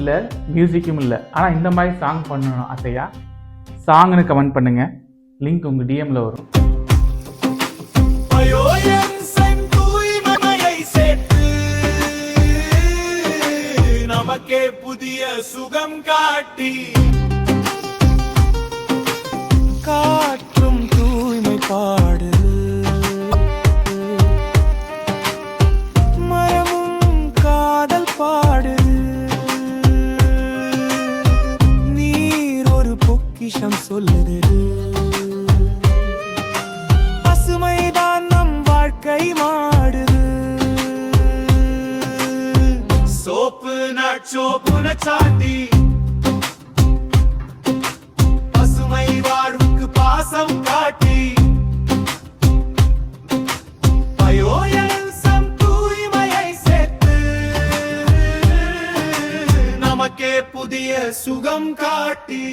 இல்லை, மியூசிக்கும் இல்லை. ஆனால் இந்த மாதிரி சாங் பண்ணணும் ஆசையா? சாங்னு கமெண்ட் பண்ணுங்க, லிங்க் உங்கள் டிஎம்ல வரும். நமக்கே புதிய சுகம் காட்டி காற்றும் தூய்மை பாடு, மரமும் காதல் பாடு, நீர் ஒரு பொக்கிஷம் சொல்லுது, பசுமைதான் நம் வாழ்க்கை மாடுது. சோப்பு நாட்சோப்புன சாட்டி பசுமை வாழ்வுக்கு பாசம் காட்டி பயோயன்சம் தூய்மையை சேர்த்து நமக்கே புதிய சுகம் காட்டி